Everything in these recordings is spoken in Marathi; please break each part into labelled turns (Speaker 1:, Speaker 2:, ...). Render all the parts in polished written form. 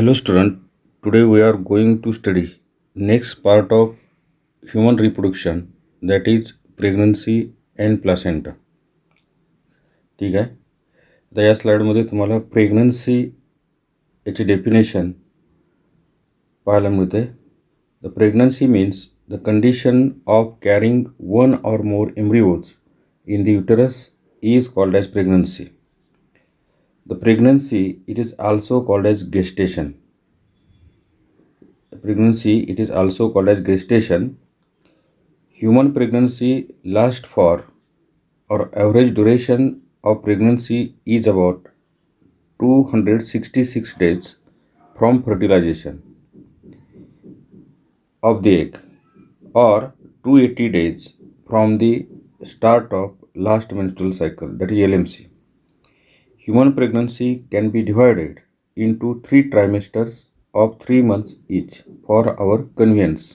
Speaker 1: Hello student, today we are going to study next part of human reproduction, that is pregnancy and placenta. ठीक आहे. आता या स्लाइडमध्ये तुम्हाला प्रेग्नन्सी याची डेफिनेशन पाहायला मिळते. The pregnancy means the condition of carrying one or more embryos in the uterus is called as pregnancy. The pregnancy, it is also called as gestation. Pregnancy, it is also called as gestation. Human pregnancy lasts for, or average duration of pregnancy is about 266 days from fertilization of the egg, or 280 days from the start of last menstrual cycle, that is LMC. Human pregnancy can be divided into 3 trimesters of 3 months each for our convenience.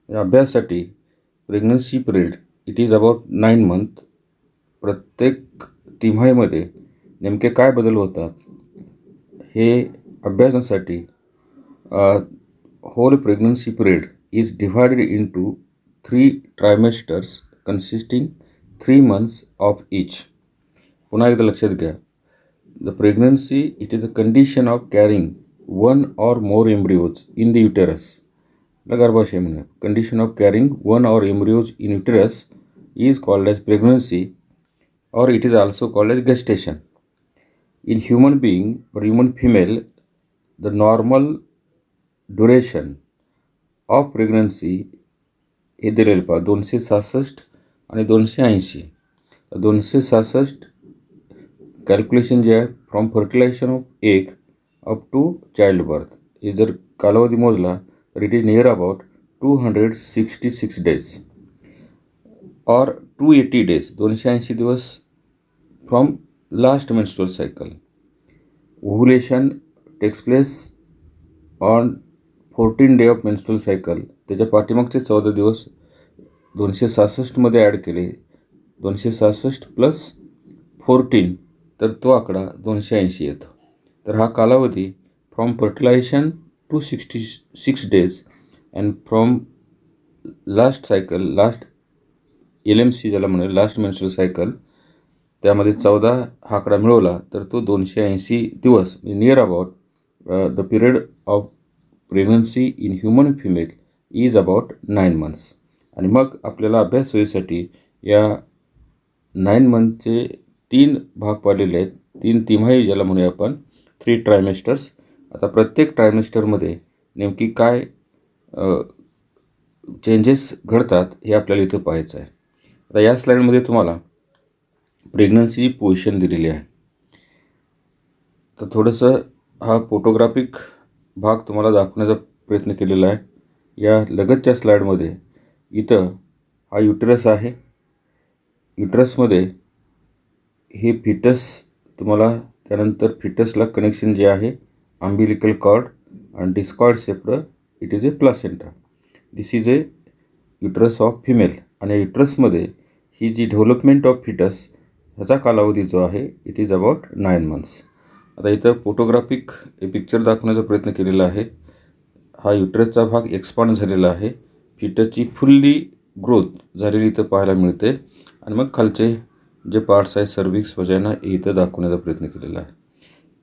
Speaker 1: या अभ्यासासाठी pregnancy period it is about 9 month. प्रत्येक तिमाहीमध्ये नेमके काय बदल होतात हे अभ्यासासाठी whole pregnancy period is divided into 3 trimesters consisting 3 months of each. पुन्हा एकदा लक्षात घ्या. The pregnancy, it is a condition of carrying one or more embryos in the uterus. गर्भाशय म्हणूया. Condition of carrying one or embryos in uterus is called as pregnancy, or it is also called as gestation. In human being or human female, the normal duration of pregnancy हे दिलेलं पहा 266 आणि 280. 266 कॅल्क्युलेशन जे आहे from fertilisation of egg up to child birth, हे जर कालावधी मोजला तर it is near about 266 days or 280 days 280 दिवस from last menstrual cycle. Ovulation takes place on 14 day of menstrual cycle. त्याच्या पाठीमागचे 14 दिवस 266मध्ये ॲड केले. 266 प्लस 14 तर तो आकडा 280 येतो. तर हा कालावधी from fertilisation to 66 days and from last cycle, last LMC ज्याला म्हणूया लास्ट मेन्स्ट्रुअल सायकल, त्यामध्ये 14 हा आकडा मिळवला तर तो 280 दिवस near about the period of pregnancy in human female is about 9 months. आणि मग आपल्याला अभ्यास सोयीसाठी या 9 मंथचे 3 भाग पाडलेले आहेत. 3 तिमाही ज्याला म्हणूया आपण 3 ट्रायमेस्टर्स. आता प्रत्येक ट्रायमेस्टरमध्ये नेमकी काय चेंजेस घडतात हे आपल्याला इथं पाहायचं आहे. आता या स्लाईडमध्ये तुम्हाला प्रेग्नन्सी पोझिशन दिलेली आहे. तर थोडंसं हा फोटोग्राफिक भाग तुम्हाला दाखवण्याचा प्रयत्न केलेला आहे. या लगतच्या स्लाईडमध्ये इथं हा युटरस आहे. युटरसमध्ये हे फिटस तुम्हाला, त्यानंतर फिटसला कनेक्शन जे आहे अम्बिलिकल कॉर्ड आणि Discord shaped it is A placenta. This is a uterus of female. आणि युटरसमध्ये ही जी डेव्हलपमेंट ऑफ फिटस ह्याचा कालावधी जो आहे इट इज अबाउट 9 मंथ्स. आता इथं फोटोग्राफिक पिक्चर दाखवण्याचा प्रयत्न केलेला आहे. हा युटरसचा भाग एक्सपांड झालेला आहे. फिटसची फुल्ली ग्रोथ झालेली इथं पाहायला मिळते. आणि मग खालचे जे पार्ट्स आहे सर्विक्स वजायना इथं दाखवण्याचा प्रयत्न केलेला आहे.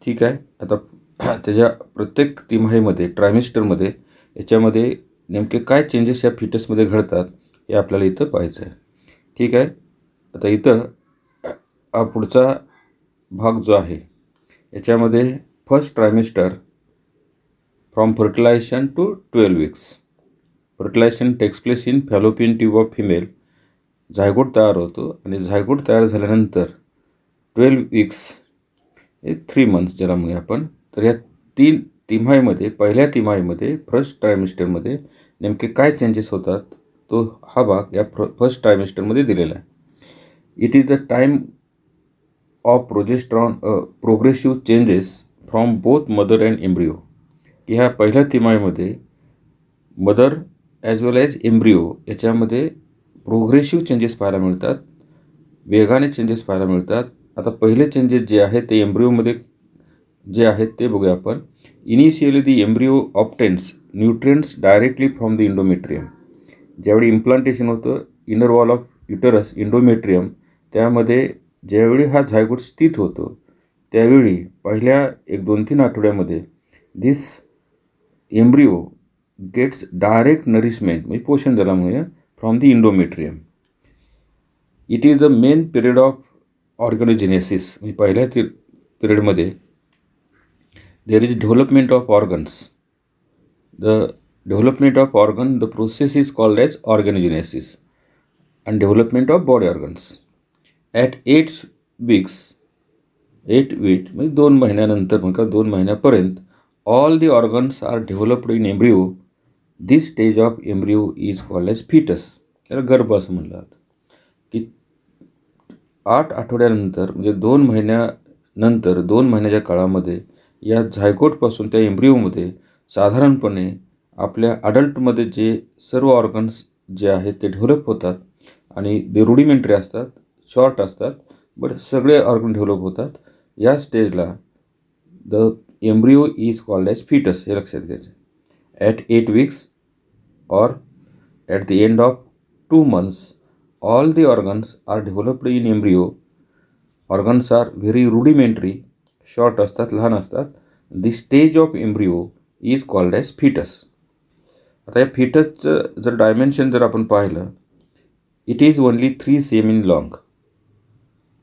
Speaker 1: ठीक आहे. आता त्याच्या प्रत्येक तिमाहीमध्ये ट्रायमेस्टरमध्ये याच्यामध्ये नेमके काय चेंजेस या फिटसमध्ये घडतात हे आपल्याला इथं पाहायचं आहे. ठीक आहे. आता इथं हा पुढचा भाग जो आहे याच्यामध्ये first trimester from fertilisation to 12 weeks. Fertilisation takes place in fallopian tube of female. Zygote तयार होतो आणि झायगोट तयार झाल्यानंतर 12 वीक्स हे 3 मंथ्स ज्याला म्हणूया आपण. तर या 3 तिमाहीमध्ये, पहिल्या तिमाहीमध्ये फर्स्ट ट्रायमेस्टरमध्ये नेमके काय चेंजेस होतात तो हा भाग या फर्स्ट ट्रायमेस्टरमध्ये दिलेला आहे. It is the time of progressive changes from both mother and embryo. की ह्या पहिल्या तिमाहीमध्ये mother as well as embryo याच्यामध्ये प्रोग्रेसिव्ह चेंजेस पाहायला मिळतात, वेगाने चेंजेस पाहायला मिळतात. आता पहिले चेंजेस जे आहेत ते एम्ब्रिओमध्ये जे आहेत ते बघूया आपण. Initially the embryo obtains nutrients directly from the endometrium. ज्यावेळी इम्प्लांटेशन होतं inner wall of uterus endometrium, त्यामध्ये ज्यावेळी हा झायगोट स्थित होतो त्यावेळी पहिल्या 1-2-3 आठवड्यामध्ये this embryo gets direct nourishment म्हणजे पोषण ज्याला म्हणूया from the endometrium. It is the main period of organogenesis. म्हणजे पहिल्या पिरियडमध्ये there is development of organs. The development of organ, the process is called as organogenesis and development of body organs. At 8 weeks, 8 weeks म्हणजे 2 महिन्यानंतर म्हणजे 2 महिन्यापर्यंत all the organs are developed in embryo. This stage of embryo is called as fetus. त्याला गर्भ असं म्हणलं जातं. की 8 आठवड्यानंतर म्हणजे 2 महिन्यानंतर 2 महिन्याच्या काळामध्ये या झायगोटपासून त्या एम्ब्रिओमध्ये साधारणपणे आपल्या अडल्टमध्ये जे सर्व ऑर्गन्स जे आहेत ते डेव्हलप होतात आणि ते रुडिमेंटरी असतात, शॉर्ट असतात, बट सगळे ऑर्गन डेव्हलप होतात. या स्टेजला the embryo is called as foetus, हे लक्षात घ्यायचं. At 8 weeks or at the end of 2 months, all the organs are developed in embryo. Organs are very rudimentary, short असतात, लहान असतात. The stage of embryo is called as fetus. आता या फिटसचं जर डायमेन्शन जर आपण पाहिलं, it is only 3 cm in long.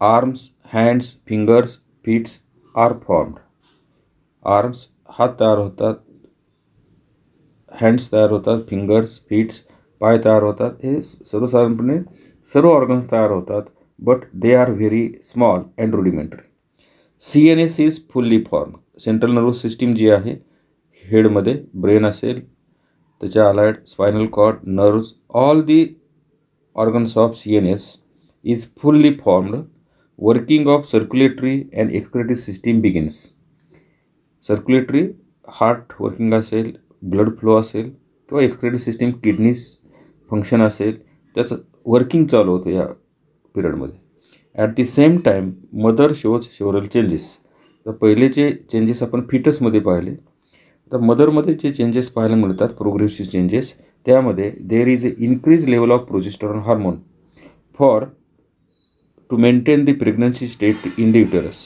Speaker 1: Arms, hands, fingers, feet are formed. Arms हात तयार होतात, हँड्स तयार होतात, फिंगर्स, फीट्स पाय तयार होतात. हे सर्वसाधारणपणे सर्व ऑर्गन्स तयार होतात, but they are very small and rudimentary. CNS is fully form. Central nervous system जी आहे, हेडमध्ये ब्रेन असेल, त्याच्या allied spinal cord, nerves, all the organs of CNS is fully formed. Working of circulatory and excretory system begins. Circulatory heart working असेल, ब्लड फ्लो असेल, किंवा एक्सक्रेटरी सिस्टीम किडनीज फंक्शन असेल, त्याचं वर्किंग चालू होतं या पिरियडमध्ये. At the same time mother shows several changes. तर पहिलेचे चेंजेस आपण फिटसमध्ये पाहिले. तर मदरमध्ये जे चेंजेस पाहायला मिळतात, प्रोग्रेसिव्ह चेंजेस, त्यामध्ये there is a increase level of progesterone hormone for to maintain the pregnancy state in the uterus.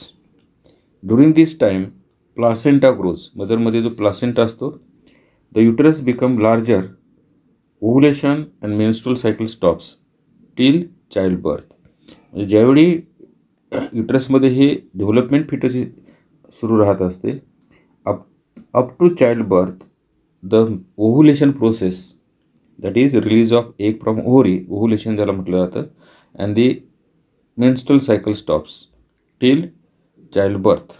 Speaker 1: During this time placenta grows. मदरमध्ये जो प्लासेंटा असतो, the uterus become larger, ovulation and menstrual cycle stops till child birth. म्हणजे ज्यावेळी युटरसमध्ये हे डेव्हलपमेंट फिटसची सुरू राहत असते, up to child birth the ovulation process, that is release of egg from ovary, ovulation ज्याला म्हटलं जातं, and the menstrual cycle stops till child birth.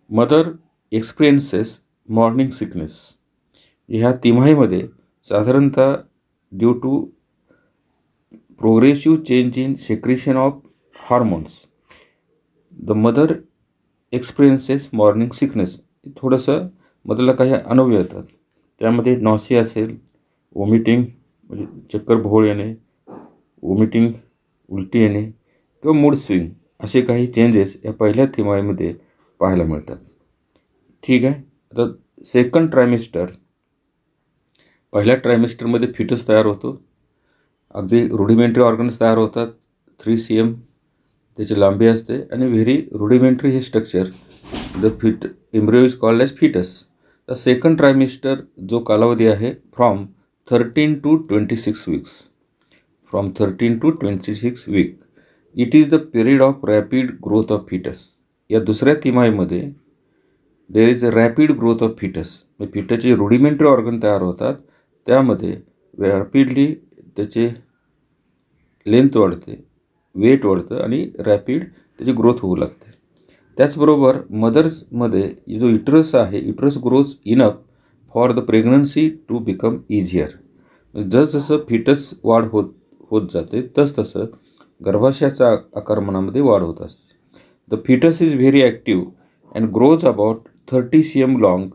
Speaker 1: Mother experiences morning sickness. ह्या तिमाहीमध्ये साधारणतः due to progressive change in secretion of hormones the mother experiences morning sickness. थोडंसं मदरला काही अनुभव येतात, त्यामध्ये नॉसी असेल, वॉमिटिंग म्हणजे चक्कर भोळ येणे, वॉमिटिंग उलटी येणे, किंवा मूड स्विंग, असे काही चेंजेस या पहिल्या तिमाहीमध्ये पाहायला मिळतात. ठीक आहे. आता सेकंड ट्रायमिस्टर, पहिल्या ट्रायमिस्टरमध्ये फिटस तयार होतो, अगदी रुडिमेंटरी ऑर्गन्स तयार होतात, 3 cm त्याची लांबी असते, आणि व्हेरी रुडिमेंटरी हे structure, the embryo is called as foetus. The second trimester जो कालावधी आहे from 13 to 26 weeks, from 13 to 26 week, it is the period of rapid growth of foetus. या दुसऱ्या तिमाहीमध्ये there is a rapid growth of foetus. फिटसचे रुडिमेंटरी ऑर्गन तयार होतात, त्यामध्ये रॅपिडली त्याचे लेंथ वाढते, वेट वाढतं, आणि रॅपिड त्याची ग्रोथ होऊ लागते. त्याचबरोबर मदर्समध्ये जो युटरस आहे, uterus grows enough for the pregnancy to become easier. जसजसं फिटस वाढ होत जाते, तसतसं गर्भाशयाच्या आकारमानामध्ये वाढ होत असते. The foetus is very active and grows about 30 cm long.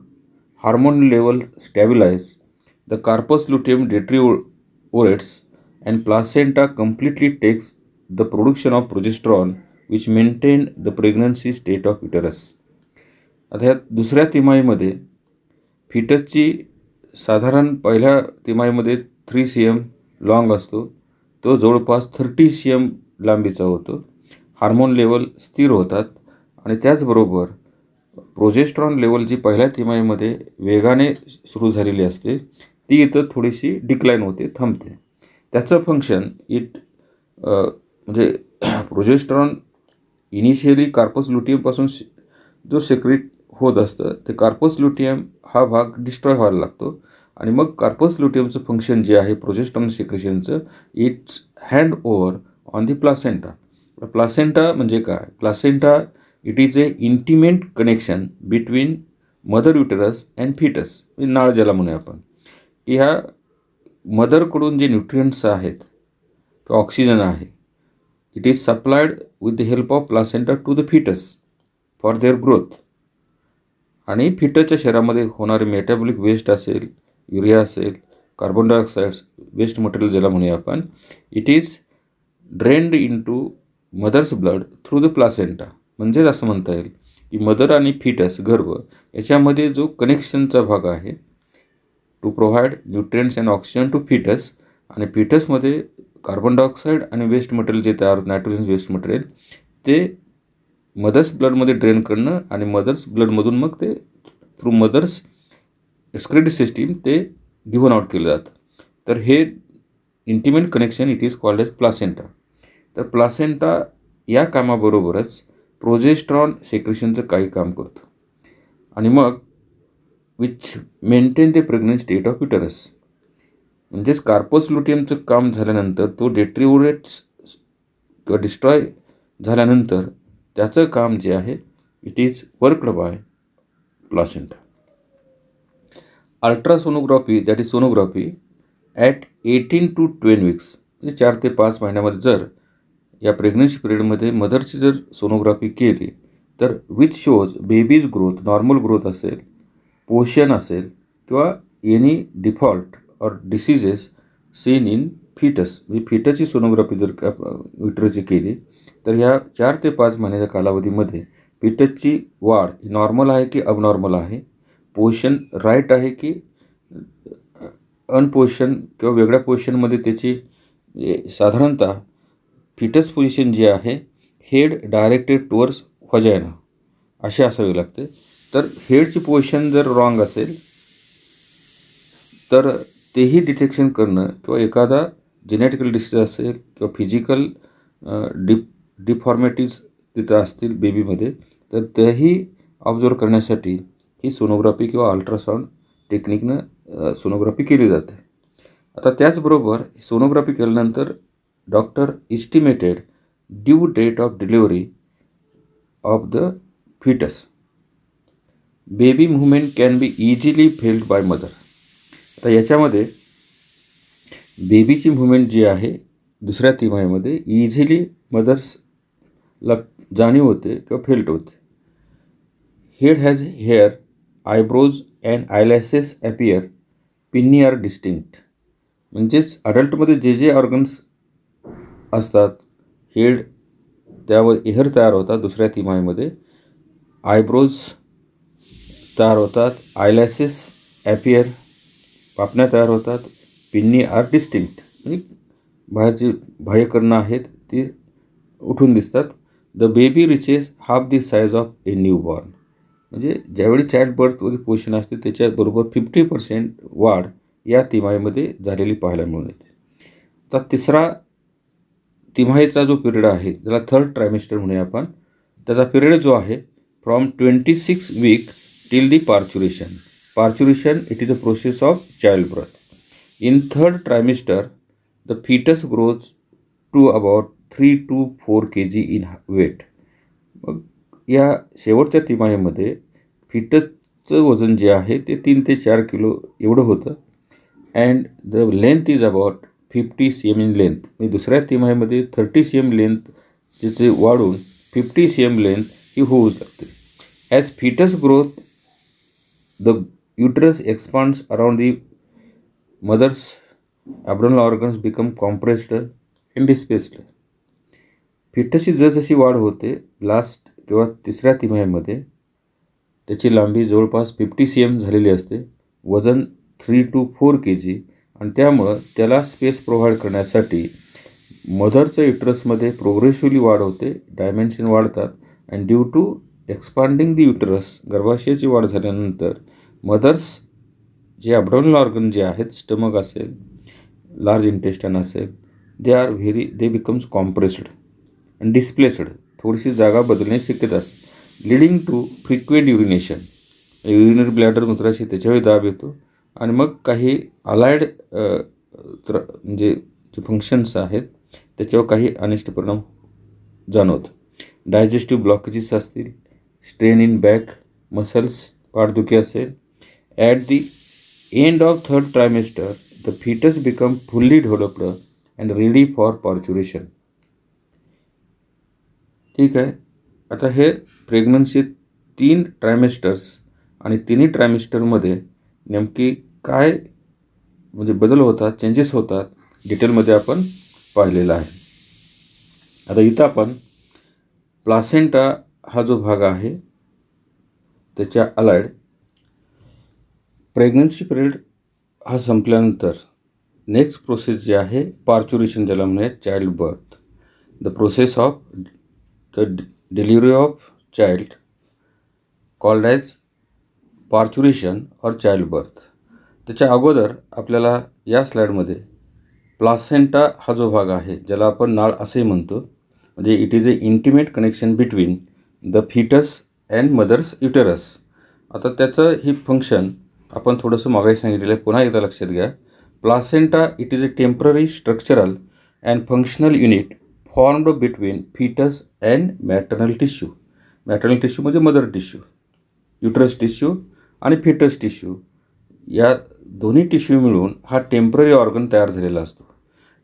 Speaker 1: Hormone level stabilize. The corpus luteum deteriorates and placenta completely takes the production of progesterone which maintain the pregnancy state of uterus. आता ह्या दुसऱ्या तिमाहीमध्ये फिटसची साधारण पहिल्या तिमाहीमध्ये 3 cm लॉंग असतो, तो जवळपास 30 cm लांबीचा होतो. हार्मोन लेवल स्थिर होतात आणि त्याचबरोबर प्रोजेस्टेरॉन लेवल जी पहिल्या तिमाहीमध्ये वेगाने सुरू झालेली असते ती इथं थोडीशी डिक्लाइन होते, थांबते. त्याचं फंक्शन म्हणजे प्रोजेस्टेरॉन इनिशियली कार्पस लुटियमपासून जो सेक्रेट होत असतं ते कार्पस लुटियम हा भाग डिस्ट्रॉय व्हायला लागतो आणि मग कार्पस लुटियमचं फंक्शन जे आहे प्रोजेस्टेरॉन सिक्रेशनचं, its hand over on the placenta. Placenta म्हणजे काय? Placenta it is a intimate connection between mother uterus and foetus, नाळ ज्याला म्हणूया आपण, की ह्या मदरकडून जे न्यूट्रियंट्स आहेत किंवा ऑक्सिजन आहे, it is supplied with the help of placenta to the foetus for their growth. आणि फिटसच्या शरीरामध्ये होणारे मेटाबॉलिक वेस्ट असेल, युरिया असेल, कार्बन डायऑक्साईड्स वेस्ट मटेरियल ज्याला म्हणूया आपण, it is drained in to mother's blood through the placenta. म्हणजेच असं म्हणता येईल की मदर आणि फिटस गर्भ याच्यामध्ये जो कनेक्शनचा भाग आहे to provide nutrients and oxygen to foetus, आणि फिटसमध्ये कार्बन डायऑक्साईड आणि वेस्ट मटेरियल जे तयार नायट्रोजन वेस्ट मटेरियल ते मदर्स ब्लडमध्ये ड्रेन करणं आणि मदर्स ब्लडमधून मग ते थ्रू मदर्स एक्सक्रेटरी सिस्टीम ते गिव्हन आउट केलं जातं. तर हे intimate connection it is called as placenta. तर प्लासेंटा या कामाबरोबरच प्रोजेस्टेरॉन सेक्रेशनचं काही काम करतो आणि मग which maintain the pregnant state of uterus. म्हणजेच कार्पस लुटियमचं काम झाल्यानंतर तो डेट्रिओरेट्स किंवा डिस्ट्रॉय झाल्यानंतर त्याचं काम जे आहे it is worked by placenta. Ultrasonography that is sonography at 18 to 12 weeks, म्हणजे 4 ते 5 महिन्यामध्ये जर या प्रेग्नन्सी पिरियडमध्ये मदरची जर सोनोग्राफी केली तर which shows babies growth, normal growth असेल, पोषण असेल किंवा एनी डिफॉल्ट और डिसीजेस सीन इन फिटस. म्हणजे फिटसची सोनोग्राफी जर युटरसची केली तर ह्या 4 ते 5 महिन्याच्या कालावधीमध्ये फिटसची वाढ नॉर्मल आहे की अबनॉर्मल आहे, पोषण राईट आहे की अनपोषण किंवा वेगळ्या पोझिशनमध्ये त्याची साधारणतः फिटस पोझिशन जी आहे हेड डायरेक्टेड टुवर्ड्स व्हजायना अशी असावी लागते. तर हेडची पोझिशन जर रॉंग असेल तर तेही डिटेक्शन करणं किंवा एखादा जेनेटिकल डिसीज असेल किंवा फिजिकल डिफॉर्मिटीज तिथं असतील बेबीमध्ये तर तेही ऑब्झर्व करण्यासाठी ही सोनोग्राफी किंवा अल्ट्रासाऊंड टेक्निकनं सोनोग्राफी केली जाते. आता त्याचबरोबर सोनोग्राफी केल्यानंतर doctor estimated due date of delivery of the foetus. Baby movement can be easily felt by mother. आता याच्यामध्ये बेबीची मुवमेंट जी आहे दुसऱ्या तिमाहीमध्ये इझिली मदर्सला जाणीव होते किंवा फेल्ट होते. Head has hair, eyebrows and eyelashes appear, pinnae are distinct. म्हणजेच अडल्टमध्ये जे जे ऑर्गन्स असतात, हेड त्यावर हेअर तयार होतात दुसऱ्या तिमाहीमध्ये, आयब्रोज तयार होतात, आयलॅसेस ॲपियर पापण्या तयार होतात, पिन्नी आर डिस्टिंक्ट म्हणजे बाहेरची बाह्यकरणं आहेत ती उठून दिसतात. The baby reaches half the size of a newborn. म्हणजे ज्यावेळी चाइल्ड बर्थमध्ये पोझिशन असते त्याच्याबरोबर 50% वाढ या तिमाहीमध्ये झालेली पाहायला मिळून येते. तर तिसरा तिमाहीचा जो पिरियड आहे त्याला थर्ड ट्रायमिस्टर म्हणूया आपण, त्याचा पिरियड जो आहे from 26 week till the parturition. Parturition it is a process of child birth. In third trimester the foetus grows to about 3 to 4 kg in weight. मग या शेवटच्या तिमाहीमध्ये फिटसचं वजन जे आहे ते 3 ते 4 किलो एवढं होतं. And the length is about 50 cm in length. म्हणजे दुसऱ्या तिमाहीमध्ये 30 cm लेंथ तिचे वाढून 50 cm लेंथ ही होऊ शकते. As foetus growth the uterus expands around the mother's abdominal organs become compressed and displaced. फिटसची जसजशी वाढ होते लास्ट किंवा तिसऱ्या तिमाहीमध्ये त्याची लांबी जवळपास 50 cm झालेली असते, वजन 3 to 4 kg, आणि त्यामुळं त्याला स्पेस प्रोव्हाइड करण्यासाठी मदरच्या युटरसमध्ये प्रोग्रेसिव्हली वाढ होते, डायमेन्शन वाढतात, आणि due to expanding the uterus, गर्भाशयाची वाढ झाल्यानंतर मदर्स जे ॲब्डोमिनल ऑर्गन जे आहेत, स्टमक असेल, लार्ज इंटेस्टाइन असेल, they becomes compressed and displaced, थोडीशी जागा बदलण्याची शक्यता असते, leading to frequent urination, urinary bladder मूत्राशी त्याच्यावेळी दाब येतो, आणि मग काही अलाइड म्हणजे जे फंक्शन्स आहेत त्याच्यावर काही अनिष्ट परिणाम जाणवतो. डायजेस्टिव्ह ब्लॉकेजेस असतील, स्ट्रेन इन बॅक मसल्स, पाठदुखी असेल. At the end of 3rd trimester the foetus become fully developed and ready for parturition. ठीक आहे. आता हे प्रेग्नन्सी 3 ट्रायमेस्टर्स, आणि तिन्ही ट्रायमेस्टरमध्ये नेमकी काय म्हणजे बदल होतात, चेंजेस होतात, डिटेलमध्ये आपण पाहिलेलं आहे. आता इथं आपण प्लासेंटा हा जो भाग आहे त्याच्या अलाइड प्रेग्नन्सी पिरियड हा संपल्यानंतर नेक्स्ट प्रोसेस जी आहे पार्च्युरेशन, ज्याला म्हणूया child birth, the process of the delivery of child called as parturition or child birth. त्याच्या अगोदर आपल्याला या स्लाईडमध्ये प्लासेंटा हा जो भाग आहे, ज्याला आपण नाळ असेही म्हणतो, म्हणजे it is a intimate connection between the foetus and mother's uterus. आता त्याचं ही फंक्शन आपण थोडंसं मागाई सांगितलेलं आहे, पुन्हा एकदा लक्षात घ्या. Placenta it is a temporary structural and functional unit formed between foetus and maternal tissue. Maternal tissue म्हणजे मदर टिश्यू, युटरस टिश्यू आणि फिटस टिश्यू, या दोन्ही टिश्यू मिळून हा टेम्पररी ऑर्गन तयार झालेला असतो.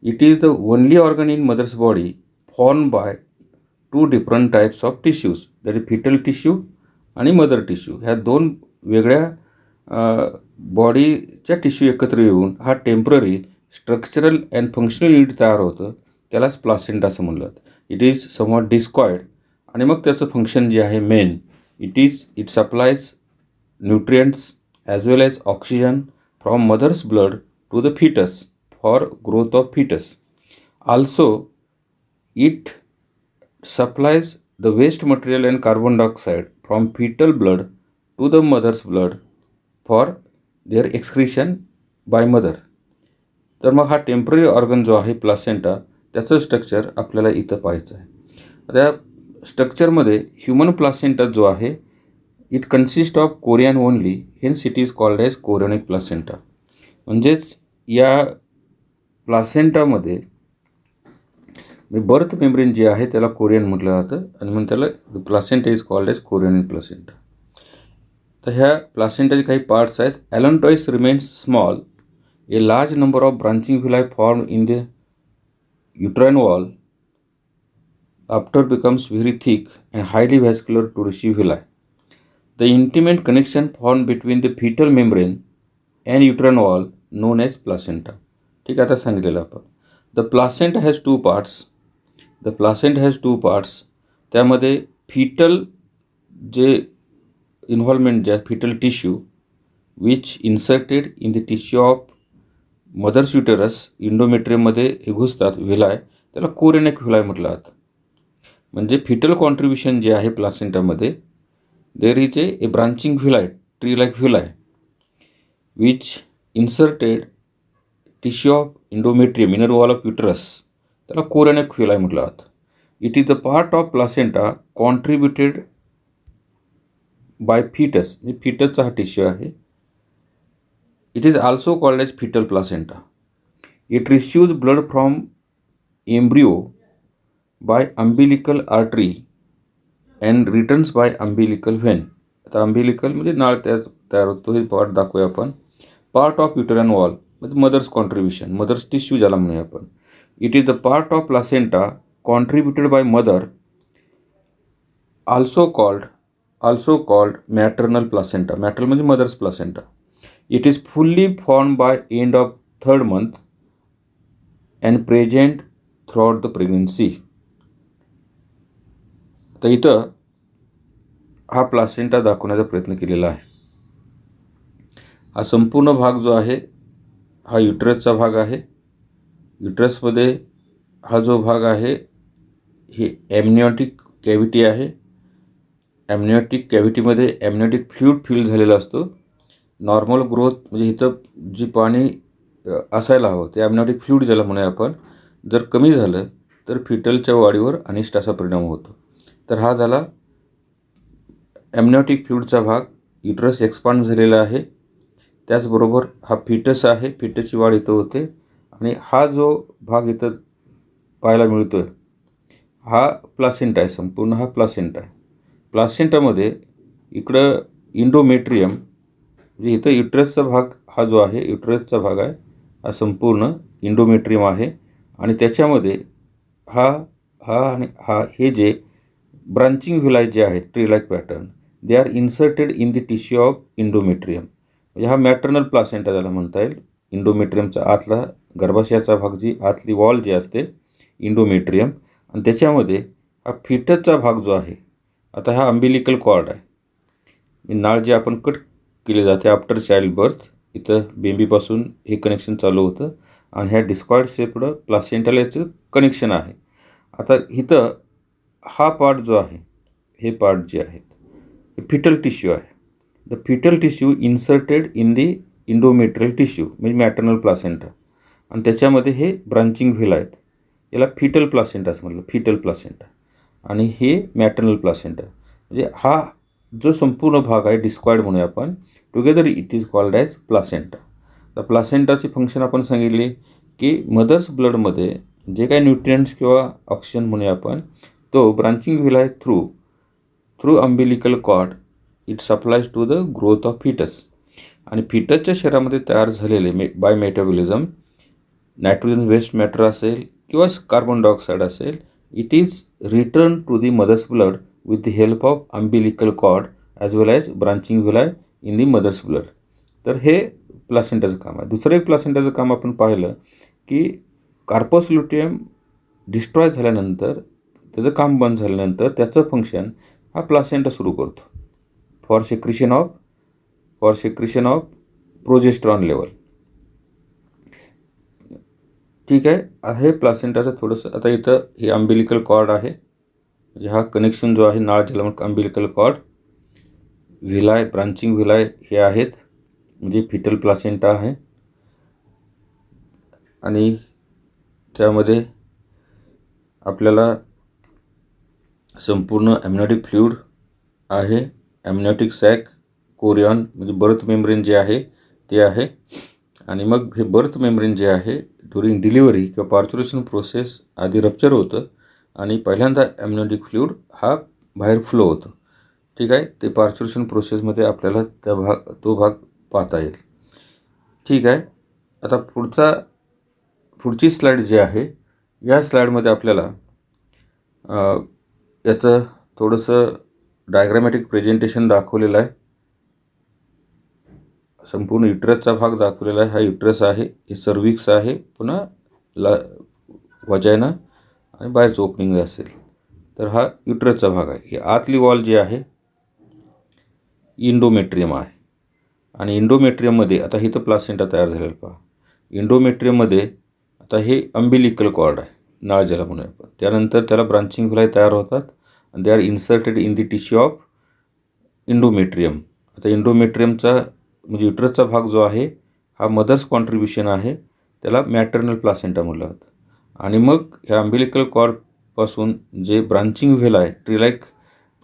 Speaker 1: It is the only organ in mother's body form by 2 different types of tissues, that is foetal tissue आणि मदर टिश्यू. ह्या 2 वेगळ्या बॉडीच्या टिश्यू एकत्र येऊन हा temporary structural and functional unit तयार होतं, त्यालाच प्लासेंटा असं म्हणलं. इट इज समवॉट डिस्कॉइड, आणि मग त्याचं फंक्शन जे आहे main, it supplies nutrients as well as oxygen from mother's blood to the fetus for growth of fetus. Also, it supplies the waste material and carbon dioxide from fetal blood to the mother's blood for their excretion by mother. तर मग हा टेम्पररी ऑर्गन जो आहे प्लासेंटा, त्याचं स्ट्रक्चर आपल्याला इथं पाहायचं आहे. त्या स्ट्रक्चरमध्ये ह्युमन प्लासेंटा जो आहे, it consist of chorion only, hence it is called as chorionic placenta. म्हणजेच या प्लासेंटामध्ये बर्थ मेम्ब्रेन जे आहे त्याला कोरियन म्हटलं जातं, आणि म्हणून त्याला placenta is called as chorionic placenta. तर ह्या प्लासेंटाचे काही पार्ट्स आहेत. Allantois remains small, a large number of branching villi form in the uterine wall after becomes very thick and highly vascular to receive villi. The intimate connection formed between the fetal membrane and uterine wall known as placenta. ठीक आहे, आता सांगितलेलं आपण. The placenta has two parts. The placenta has two parts. त्यामध्ये fetal जे इन्व्हॉल्वमेंट जे आहे, fetal tissue which inserted in the tissue of mother's uterus, इंडोमेट्रियममध्ये हे घुसतात व्हिलाय, त्याला कोरियनिक व्हिलाय म्हटलं जातं. म्हणजे फिटल कॉन्ट्रीब्युशन जे आहे प्लासेंटामध्ये, there is a branching villi, tree-like villi, which inserted tissue of endometrium, inner wall of uterus, त्याला कोरियनिक villi म्हटलं जातं. It is the part of placenta contributed by fetus, म्हणजे फिटसचा हा टिश्यू आहे. It is also called as fetal placenta. It receives blood from embryo by umbilical artery and returns by umbilical vein. आता अंबिलिकल म्हणजे नाळ तयार होतो, हे पार्ट दाखवूया आपण. पार्ट ऑफ युटराइन वॉल म्हणजे मदर्स कॉन्ट्रीब्युशन, मदर्स टिश्यू ज्याला म्हणूया आपण. It is the part of placenta contributed by mother, also called maternal placenta. Maternal म्हणजे mother's placenta. It is fully form by end of 3rd month and present throughout the pregnancy. तर इथं हा प्लासेंटा दाखवण्याचा प्रयत्न केलेला आहे. हा संपूर्ण भाग जो आहे हा युटरसचा भाग आहे. युटरसमध्ये हा जो भाग आहे ही एमनिऑटिक कॅव्हिटी आहे. एमनिऑटिक कॅव्हिटीमध्ये एमनिऑटिक फ्लूइड फिल झालेला असतो. नॉर्मल ग्रोथ म्हणजे इथं जी पाणी असायला हवं ते एमनिऑटिक फ्लूइड ज्याला म्हणूया आपण, जर कमी झालं तर फिटलच्या वाढीवर अनिष्ट असा परिणाम होतो. तर हा झाला एमनिऑटिक फ्लूइडचा भाग. युटरस एक्सपांड झालेला आहे. त्याचबरोबर हा फिटस आहे. फिटसची वाढ इथं होते आणि हा जो भाग इथं पाहायला मिळतो आहे हा प्लासेंटा आहे. संपूर्ण हा प्लासेंटा आहे. प्लासेंटामध्ये इकडं इंडोमेट्रियम म्हणजे इथं युटरसचा भाग हा जो आहे युटरसचा भाग आहे हा संपूर्ण इंडोमेट्रियम आहे आणि त्याच्यामध्ये हा हा आणि हा हे जे ब्रांचिंग व्हिलाय जे आहेत tree like pattern they are inserted in the tissue of endometrium. म्हणजे हा मॅटर्नल प्लासेंटा त्याला म्हणता येईल. इंडोमेट्रियमचा आतला गर्भाशयाचा भाग जी आतली वॉल जी असते इंडोमेट्रियम आणि त्याच्यामध्ये हा फिटसचा भाग जो आहे. आता हा अंबिलिकल कॉर्ड आहे. नाळ जे आपण कट केले जाते आफ्टर चाइल्ड बर्थ. इथं बेबीपासून हे कनेक्शन चालू होतं आणि ह्या डिस्कॉइड सेपडं प्लासेंटाला याचं कनेक्शन आहे. आता इथं हा पार्ट जो आहे हे पार्ट जे आहेत हे फिटल टिश्यू आहे. The foetal tissue inserted in the endometrial tissue म्हणजे मॅटर्नल प्लासेंटा आणि त्याच्यामध्ये हे ब्रांचिंग व्हील आहेत. याला फिटल प्लासेंटा असं म्हटलं, फिटल प्लासेंटा आणि हे मॅटर्नल प्लासेंटा. म्हणजे हा जो संपूर्ण भाग आहे डिस्कॉइड म्हणूया आपण, together it is called as placenta. तर प्लासेंटाची फंक्शन आपण सांगितली की मदर्स ब्लडमध्ये जे काही न्यूट्रिएंट्स किंवा ऑक्सिजन म्हणूया आपण तो ब्रांचिंग व्हील आहे through umbilical cord it supplies to the growth of foetus. आणि फिटसच्या शरीरामध्ये तयार झालेले by metabolism nitrogen waste matter असेल किंवा कार्बन डायऑक्साईड असेल, it is return to the mother's blood with the help of umbilical cord as well as branching villi in the mother's blood. तर हे प्लासेंटाचं काम आहे. दुसरं एक प्लासेंटाचं काम आपण पाहिलं की कार्पस ल्युटियम डिस्ट्रॉय झाल्यानंतर त्याचं काम बंद झाल्यानंतर त्याचं फंक्शन हा प्लासेंटा सुरू करतो फॉर सेक्रिशन ऑफ प्रोजेस्ट्रॉन लेवल. ठीक आहे प्लासेंटाचं थोडंसं. आता इथं हे अंबिलिकल कॉर्ड आहे म्हणजे हा कनेक्शन जो आहे नाळ ज्याला म्हणून अंबिलिकल कॉर्ड, व्हिलाय ब्रांचिंग व्हिलाय हे आहेत म्हणजे फिटल प्लासेंटा आहे आणि त्यामध्ये आपल्याला संपूर्ण ॲमनिऑटिक फ्लूइड आहे. ॲमनिऑटिक सॅक, कोरियॉन म्हणजे बर्थ मेम्ब्रेन जे आहे ते आहे आणि मग हे बर्थ मेम्ब्रेन जे आहे ड्युरिंग डिलिव्हरी किंवा पार्च्युरेशन प्रोसेस आधी रप्चर होतं आणि पहिल्यांदा ॲमनिऑटिक फ्लूइड हा बाहेर फ्लो होतो. ठीक आहे, ते पार्च्युरेशन प्रोसेसमध्ये आपल्याला तो भाग पाहता येईल. ठीक आहे, आता पुढची स्लाईड जी आहे या स्लाईडमध्ये आपल्याला याचं थोडंसं डायग्रॅमॅटिक प्रेझेंटेशन दाखवलेलं आहे. संपूर्ण युटरसचा भाग दाखवलेला आहे. हा युटरस आहे, हे सर्विक्स आहे, पुन्हा वजायना आणि बाहेरचं ओपनिंग असेल तर हा युटरसचा भाग आहे. ही आतली वॉल जी आहे इंडोमेट्रियम आहे आणि इंडोमेट्रियममध्ये आता हे तर प्लासेंटा तयार झालेला पहा. इंडोमेट्रियममध्ये आता हे अंबिलिकल कॉर्ड आहे, नाळ ज्याला म्हणूया आपण. त्यानंतर त्याला ब्रांचिंग व्हिलाय तयार होतात आणि they are inserted in the tissue of endometrium. आता इंडोमेट्रियमचा म्हणजे युटरसचा भाग जो आहे हा मदर्स कॉन्ट्रीब्युशन आहे, त्याला मॅटर्नल प्लासेंटा म्हटलं जातं. आणि मग ह्या अंबिलिकल कॉर्डपासून जे ब्रांचिंग व्हील आहे ट्री लाईक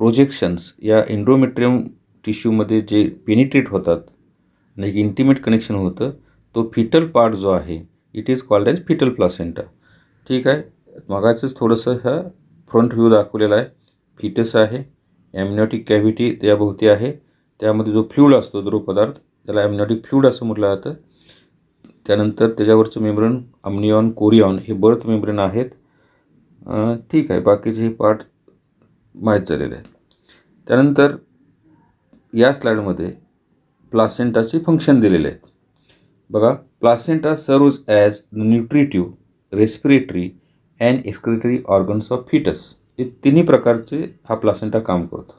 Speaker 1: प्रोजेक्शन्स या इंडोमेट्रियम टिश्यूमध्ये जे पेनिट्रेट होतात आणि एक इंटिमेट कनेक्शन होतं, तो फिटल पार्ट जो आहे it is called as foetal placenta. ठीक आहे, मगाचंच थोडंसं हा फ्रंट व्ह्यू दाखवलेला आहे. फिटस आहे, ॲमनिऑटिक कॅव्हिटी त्याभोवती आहे, त्यामध्ये जो फ्लूइड असतो द्रवपदार्थ त्याला ॲमनिऑटिक फ्लूइड असं म्हटलं जातं. त्यानंतर त्याच्यावरचं मेम्ब्रेन अम्नियॉन कोरियॉन हे बर्थ मेम्ब्रेन आहेत. ठीक आहे, बाकीचे हे पार्ट माहीत झालेले आहेत. त्यानंतर या स्लाईडमध्ये प्लासेंटाचे फंक्शन दिलेले आहेत. बघा, placenta serves as nutritive, respiratory and excretory organs of foetus. हे तिन्ही प्रकारचे हा प्लासेंटा काम करतो.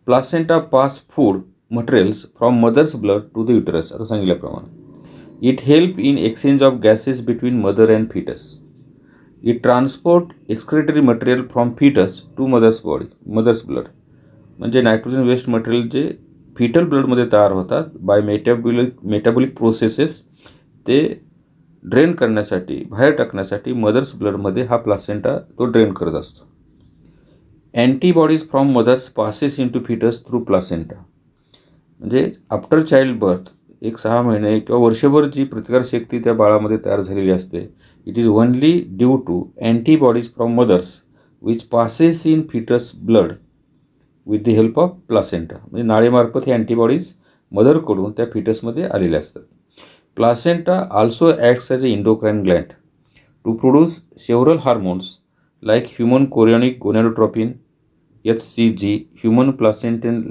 Speaker 1: Placenta pass food materials from mother's blood to the uterus. आता सांगितल्याप्रमाणे it help in exchange of gases between mother and foetus. It transport excretory material from foetus to mother's blood. म्हणजे नायट्रोजन वेस्ट मटेरियल जे फिटल ब्लडमध्ये तयार होतात बाय मेटाबॉलिक प्रोसेसेस, ते ड्रेन करण्यासाठी, बाहेर टाकण्यासाठी मदर्स ब्लडमध्ये हा प्लासेंटा तो ड्रेन करत असतो. Antibodies from mother's passes into foetus through placenta. म्हणजे आफ्टर चाइल्ड बर्थ एक 6 महिने किंवा वर्षभर जी प्रतिकारशक्ती त्या बाळामध्ये तयार झालेली असते, it is only due to antibodies from mother's which passes in foetus blood with the help of placenta. म्हणजे नाळेमार्फत हे अँटीबॉडीज मदरकडून त्या फिटसमध्ये आलेले असतात. Placenta also acts as a endocrine gland to produce several hormones like human chorionic gonadotropin HCG, human placental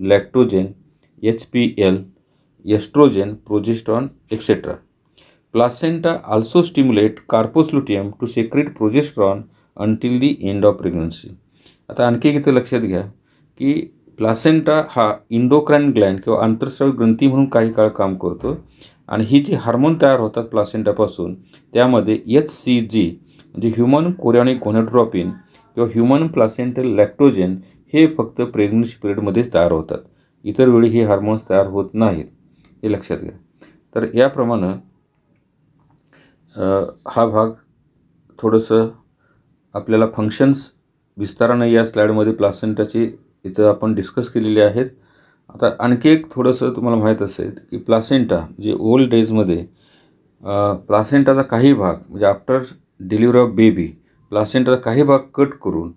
Speaker 1: lactogen HPL, oestrogen, progesterone etcetera. Placenta also stimulate corpus luteum to secrete progesterone until the end of pregnancy. आता आणखी इथं लक्षात घ्या की प्लासेंटा हा इंडोक्राइन ग्लँड किंवा आंतरस्रावी ग्रंथी म्हणून काही काळ काम करतो आणि ही जी हार्मोन तयार होतात प्लासेंटापासून त्यामध्ये HCG म्हणजे ह्युमन कोरियोनिक गोनॅडोट्रोपिन किंवा ह्युमन प्लासेंटल लॅक्टोजेन हे फक्त प्रेग्नन्सी पिरियडमध्येच तयार होतात. इतर वेळी हे हार्मोन्स तयार होत नाहीत, हे लक्षात घ्या. तर याप्रमाणे हा भाग थोडंसं आपल्याला फंक्शन्स विस्तारानं या स्लाईडमध्ये प्लासेंटाची इथं आपण डिस्कस केलेली आहेत. आता आणखी एक थोडंसं तुम्हाला माहीत असेल की प्लासेंटा जे ओल्ड डेजमध्ये प्लासेंटाचा काही भाग म्हणजे आफ्टर डिलिव्हरी ऑफ बेबी प्लासेंटाचा काही भाग कट करून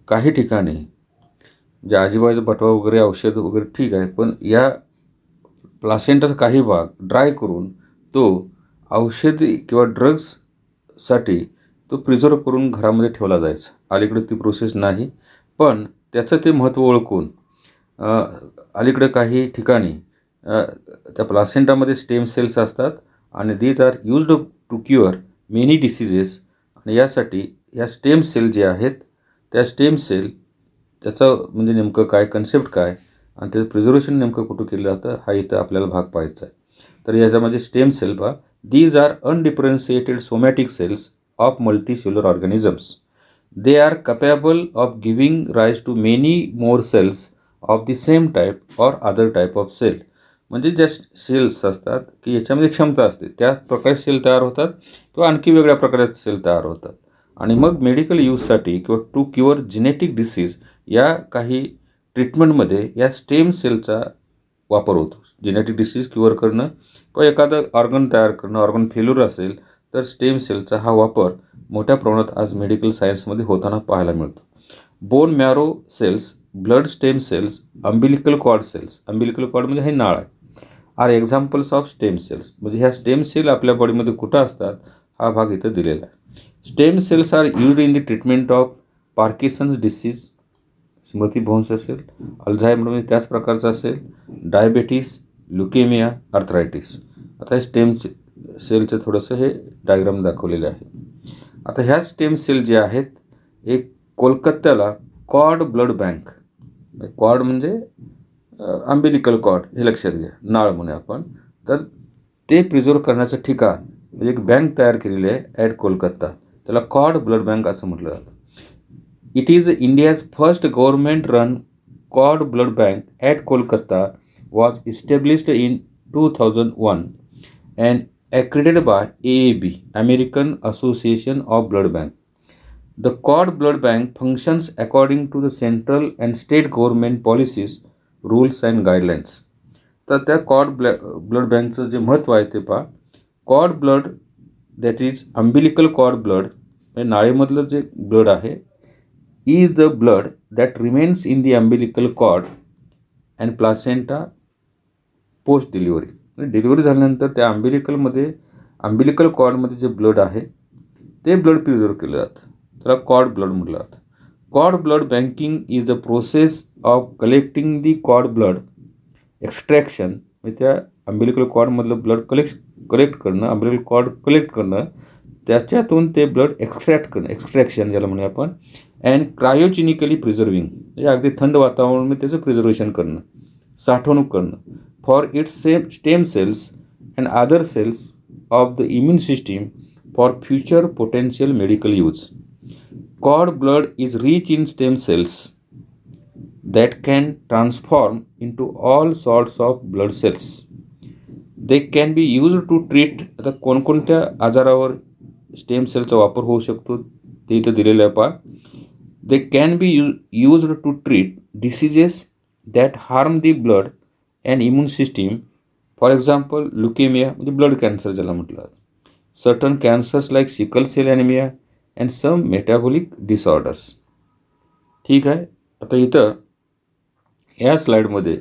Speaker 1: काही ठिकाणी जे आजीबाईचा बटवा वगैरे औषध वगैरे ठीक आहे, पण या प्लासेंटाचा काही भाग ड्राय करून तो औषधी किंवा ड्रग्ससाठी तो प्रिझर्व करून घरामध्ये ठेवला जायचा. अलीकडे ती प्रोसेस नाही, पण त्याचं ते महत्त्व ओळखून अलीकडे काही ठिकाणी त्या प्लासेंटामध्ये स्टेम सेल्स असतात आणि these are used to cure many diseases. आणि यासाठी ह्या स्टेम सेल जे आहेत त्या स्टेम सेल त्याचं म्हणजे नेमकं काय कन्सेप्ट काय आणि त्याचं प्रिझर्वेशन नेमकं कुठं केलं जातं हा इथं आपल्याला भाग पाहायचा आहे. तर याच्यामध्ये स्टेम सेल पहा, these are undifferentiated somatic cells of multicellular organisms. They are capable of giving rise to many more cells of the same type or other type of cell. म्हणजे ज्या सेल्स असतात की याच्यामध्ये क्षमता असते त्या प्रकारे सेल तयार होतात किंवा आणखी वेगळ्या प्रकारचे सेल तयार होतात आणि मग मेडिकल यूजसाठी किंवा टू क्युअर जेनेटिक डिसीज या काही ट्रीटमेंटमध्ये या स्टेम सेलचा वापर होतो. जेनेटिक डिसीज क्युअर करणं किंवा एखादं ऑर्गन तयार करणं, ऑर्गन फेल्युअर असेल तर स्टेम सेलचा हा वापर मोठ्या प्रमाणात आज मेडिकल सायन्समध्ये होताना पाहायला मिळतो. Bone marrow cells, blood stem cells, umbilical cord cells, umbilical cord म्हणजे हे नाळ आहे, are examples of stem cells. म्हणजे ह्या स्टेम सेल आपल्या बॉडीमध्ये कुठं असतात हा भाग इथं दिलेला आहे. Stem cells are used in the treatment of Parkinson's disease, स्मृतिभ्रंश असेल, अल्झायमर म्हणजे त्याच प्रकारचं असेल, डायबेटीस, ल्युकेमिया, आर्थरायटिस. आता हे स्टेम सेलचं थोडंसं हे डायग्राम दाखवलेलं आहे. आता ह्या स्टेम सेल जे आहेत एक कोलकात्याला कॉर्ड ब्लड बँक, कॉर्ड म्हणजे अम्बिलिकल कॉर्ड हे लक्षात घ्या, नाळ म्हणूया आपण, तर ते प्रिझर्व करण्याचं ठिकाण म्हणजे एक बँक तयार केलेली आहे ॲट कोलकाता, त्याला कॉर्ड ब्लड बँक असं म्हटलं जातं. It is India's first government run cord blood bank at Kolkata was established in 2001 and accredited by AAB, American Association of Blood Bank. The cord blood bank functions according to the central and state government policies, rules and guidelines. तर त्या कॉर्ड ब्लड बँकचं जे महत्त्व आहे ते पहा. Cord blood that is umbilical cord blood म्हणजे नाळेमधलं जे ब्लड आहे is the blood that remains in the umbilical cord and placenta post delivery. म्हणजे डिलिव्हरी झाल्यानंतर त्या अम्बिलिकल कॉर्डमध्ये जे ब्लड आहे ते ब्लड प्रिझर्व केलं जातं, त्याला कॉर्ड ब्लड म्हटलं जातं. Cord blood banking is the process of collecting the cord blood extraction. म्हणजे त्या अम्बिलिकल कॉर्डमधलं ब्लड कलेक्ट करणं, अम्बिलिकल कॉर्ड कलेक्ट करणं त्याच्यातून ते ब्लड एक्स्ट्रॅक्शन ज्याला म्हणूया आपण, अँड क्रायोजेनिकली प्रिझर्विंग, म्हणजे अगदी थंड वातावरणामध्ये त्याचं प्रिझर्वेशन करणं, साठवणूक करणं, for its stem cells and other cells of the immune system for future potential medical use. Cord blood is rich in stem cells that can transform into all sorts of blood cells. They can be used to treat, आता कोणकोणत्या आजारावर स्टेम सेलचा वापर होऊ शकतो ते इथं दिलेलं आहे पहा. They can be used to treat diseases that harm the blood and immune system. For example, leukemia म्हणजे ब्लड कॅन्सर ज्याला म्हटलं जातं. Certain cancers like sickle cell anemia and some metabolic disorders. ठीक आहे. आता इथं या स्लाईडमध्ये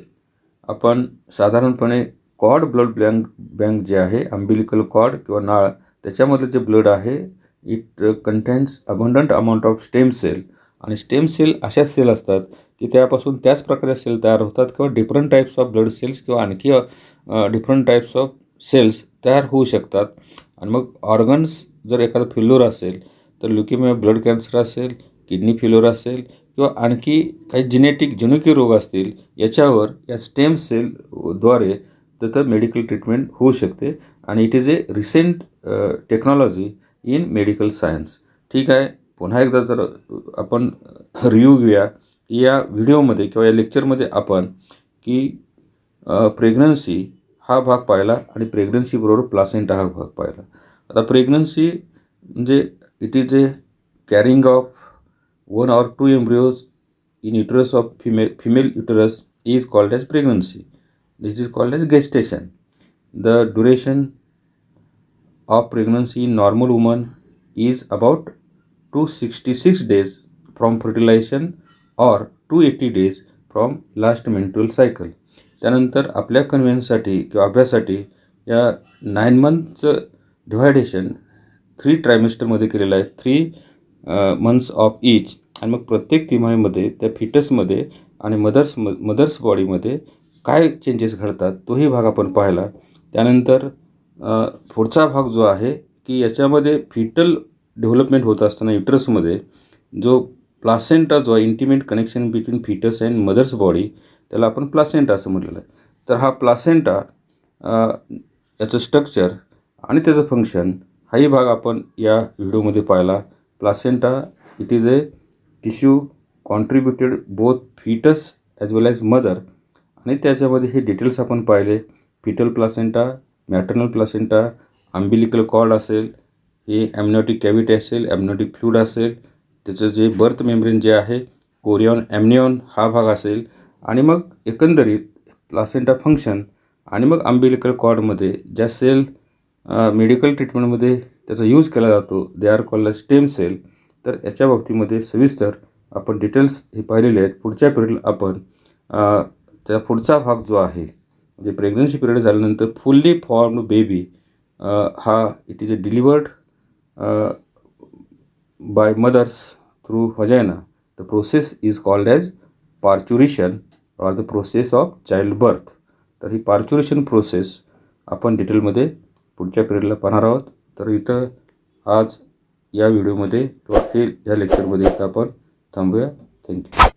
Speaker 1: आपण साधारणपणे कॉर्ड ब्लड बँक जे आहे, अम्बिलिकल कॉर्ड किंवा नाळ, त्याच्यामधलं जे ब्लड आहे it contains abundant amount of stem cell. आणि स्टेम सेल अशा सेल असतात की त्यापासून त्याच प्रकारे सेल तयार होतात किंवा different types of blood cells किंवा आणखी डिफरंट टाईप्स ऑफ सेल्स तयार होऊ शकतात. आणि मग ऑर्गन्स जर एखादं फेल्युअर असेल तर ल्युकेमिया ब्लड कॅन्सर असेल, किडनी फेल्युअर असेल किंवा आणखी काही जनुकीय रोग असतील, याच्यावर या स्टेम सेलद्वारे त्याचं मेडिकल ट्रीटमेंट होऊ शकते. आणि it is A recent technology in medical science. ठीक आहे. पुन्हा एकदा जर आपण रिव्ह्यू घेऊया या व्हिडिओमध्ये किंवा या लेक्चरमध्ये आपण की प्रेग्नन्सी हा भाग पाहिला आणि प्रेग्नन्सीबरोबर प्लासेंटा हा भाग पाहिला. आता प्रेग्नन्सी म्हणजे it is A carrying of 1 or 2 embryos in uterus of female uterus is called as pregnancy. This is called as gestation. The duration of pregnancy in normal woman is about 266 days from fertilization or 280 days from last menstrual cycle. त्यानंतर आपल्या कन्व्हिन्ससाठी किंवा अभ्यासासाठी या 9 monthचं डिव्हायडेशन 3 ट्रायमेस्टरमध्ये केलेलं आहे, 3 months ऑफ ईच. आणि मग प्रत्येक तिमाहीमध्ये त्या फिटसमध्ये आणि मदर्स बॉडीमध्ये काय चेंजेस घडतात तोही भाग आपण पाहिला. त्यानंतर पुढचा भाग जो आहे की याच्यामध्ये फिटल डेव्हलपमेंट होत असताना युटरसमध्ये जो प्लासेंटा जो आहे, intimate connection between foetus and mother's body, त्याला आपण प्लासेंटा असं म्हटलेलं आहे. तर हा प्लासेंटा याचं स्ट्रक्चर आणि त्याचं फंक्शन हाही भाग आपण या व्हिडिओमध्ये पाहिला. Placenta it is a tissue contributed both foetus as well as mother. आणि त्याच्यामध्ये हे डिटेल्स आपण पाहिले. Foetal placenta, maternal placenta, umbilical cord असेल, हे ॲमनिओटिक कॅव्हिटी असेल, ॲमनिओटिक फ्लूइड असेल, त्याचं जे बर्थ मेम्ब्रेन जे आहे, कोरियॉन ॲमनिओन हा भाग असेल, आणि मग एकंदरीत प्लासेंटा फंक्शन, आणि मग अम्बिलिकल कॉर्डमध्ये ज्या सेल मेडिकल ट्रीटमेंटमध्ये त्याचा यूज केला जातो they are called as stem cell. तर याच्या बाबतीमध्ये सविस्तर आपण डिटेल्स हे पाहिलेले आहेत. पुढच्या पिरियडला आपण त्या पुढचा भाग जो आहे म्हणजे प्रेग्नन्सी पिरियड झाल्यानंतर फुल्ली फॉर्म्ड बेबी हा it is a delivered by mother's through vagina. The process is called as parturition or the process of child birth. तर ही पार्च्युरेशन प्रोसेस आपण डिटेलमध्ये पुढच्या पिरियडला पाहणार आहोत. तर इथं आज या व्हिडिओमध्ये किंवा या लेक्चरमध्ये इथं आपण थांबूया. थँक्यू.